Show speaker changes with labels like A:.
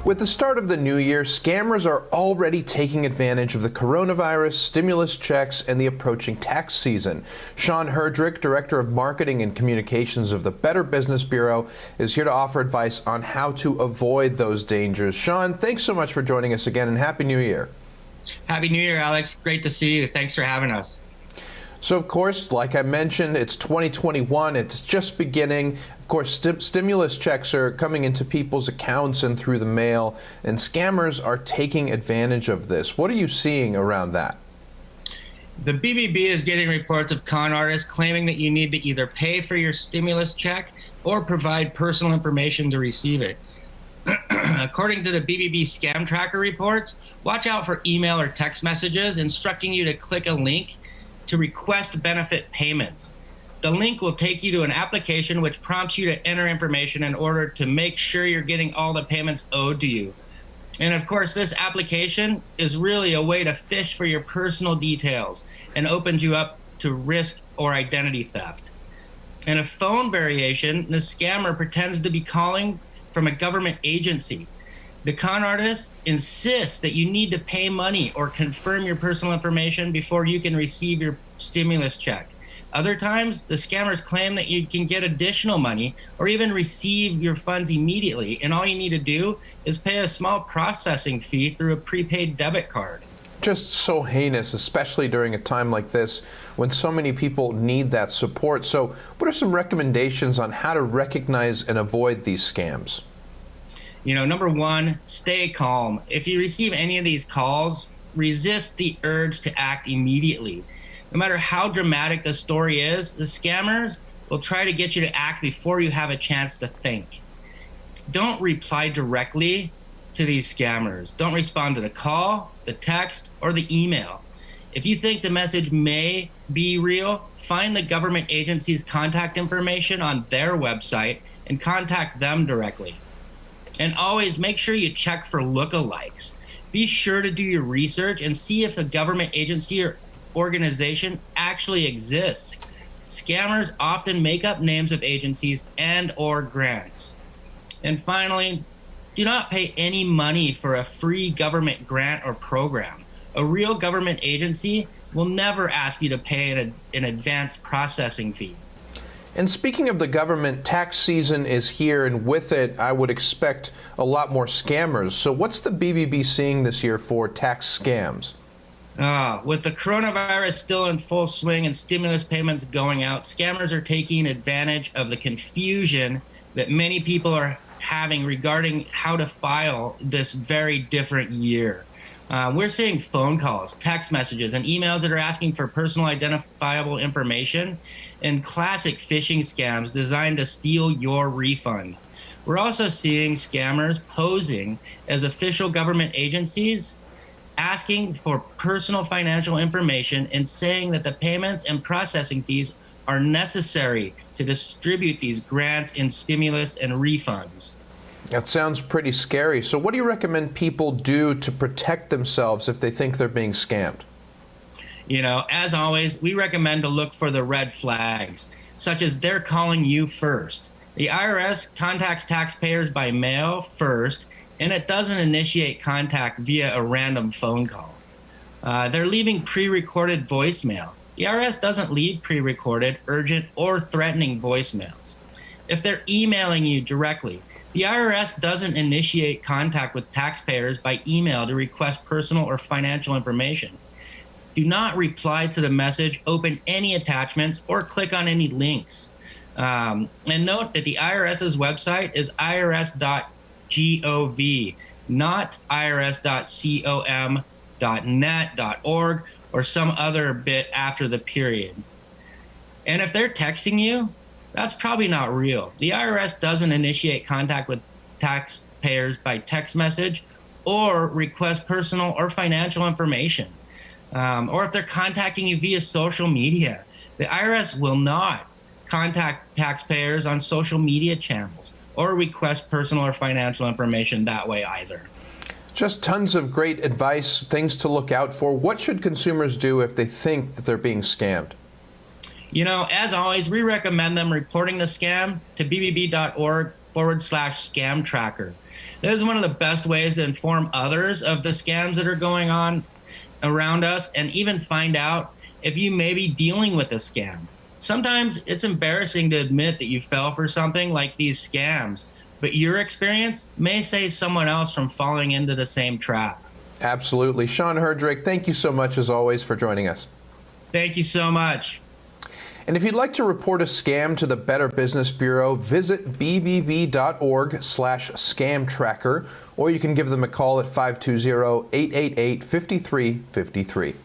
A: With the start of the new year, scammers are already taking advantage of the coronavirus, stimulus checks, and the approaching tax season. Sean Herdrick, Director of Marketing and Communications of the Better Business Bureau, is here to offer advice on how to avoid those dangers. Sean, thanks so much for joining us again, and Happy New Year.
B: Happy New Year, Alex. Great to see you. Thanks for having us.
A: So, of course, like I mentioned, it's 2021. It's just beginning. Of course, stimulus checks are coming into people's accounts and through the mail, and scammers are taking advantage of this. What are you seeing around that?
B: The BBB is getting reports of con artists claiming that you need to either pay for your stimulus check or provide personal information to receive it. According to the BBB Scam Tracker reports, watch out for email or text messages instructing you to click a link to request benefit payments. The link will take you to an application which prompts you to enter information in order to make sure you're getting all the payments owed to you. And of course, this application is really a way to fish for your personal details and opens you up to risk or identity theft. In a phone variation, the scammer pretends to be calling from a government agency. The con artist insists that you need to pay money or confirm your personal information before you can receive your stimulus check. Other times, the scammers claim that you can get additional money or even receive your funds immediately, and all you need to do is pay a small processing fee through a prepaid debit card.
A: Just so heinous, especially during a time like this when so many people need that support. So, what are some recommendations on how to recognize and avoid these scams?
B: Number one, stay calm. If you receive any of these calls, resist the urge to act immediately. No matter how dramatic the story is, the scammers will try to get you to act before you have a chance to think. Don't reply directly to these scammers. Don't respond to the call, the text, or the email. If you think the message may be real, find the government agency's contact information on their website and contact them directly. And always make sure you check for lookalikes. Be sure to do your research and see if a government agency or organization actually exists. Scammers often make up names of agencies and or grants. And finally, do not pay any money for a free government grant or program. A real government agency will never ask you to pay an advanced processing fee.
A: And speaking of the government, tax season is here, and with it, I would expect a lot more scammers. So what's the BBB seeing this year for tax scams?
B: With the coronavirus still in full swing and stimulus payments going out, scammers are taking advantage of the confusion that many people are having regarding how to file this very different year. We're seeing phone calls, text messages, and emails that are asking for personal identifiable information and classic phishing scams designed to steal your refund. We're also seeing scammers posing as official government agencies, asking for personal financial information and saying that the payments and processing fees are necessary to distribute these grants and stimulus and refunds.
A: That sounds pretty scary. So what do you recommend people do to protect themselves if they think they're being scammed?
B: As always, we recommend to look for the red flags, such as they're calling you first. The IRS contacts taxpayers by mail first, and it doesn't initiate contact via a random phone call. They're leaving pre-recorded voicemail. The IRS doesn't leave pre-recorded, urgent, or threatening voicemails. If they're emailing you directly, the IRS doesn't initiate contact with taxpayers by email to request personal or financial information. Do not reply to the message, open any attachments, or click on any links. And note that the IRS's website is irs.gov, not irs.com.net.org, or some other bit after the period. And if they're texting you, that's probably not real. The IRS doesn't initiate contact with taxpayers by text message or request personal or financial information. Or if they're contacting you via social media, the IRS will not contact taxpayers on social media channels or request personal or financial information that way either.
A: Just tons of great advice, things to look out for. What should consumers do if they think that they're being scammed?
B: As always, we recommend them reporting the scam to bbb.org/scam tracker. This is one of the best ways to inform others of the scams that are going on around us, and even find out if you may be dealing with a scam. Sometimes it's embarrassing to admit that you fell for something like these scams, but your experience may save someone else from falling into the same trap.
A: Absolutely. Sean Herdrick, thank you so much, as always, for joining us.
B: Thank you so much.
A: And if you'd like to report a scam to the Better Business Bureau, visit bbb.org/scam tracker, or you can give them a call at 520-888-5353.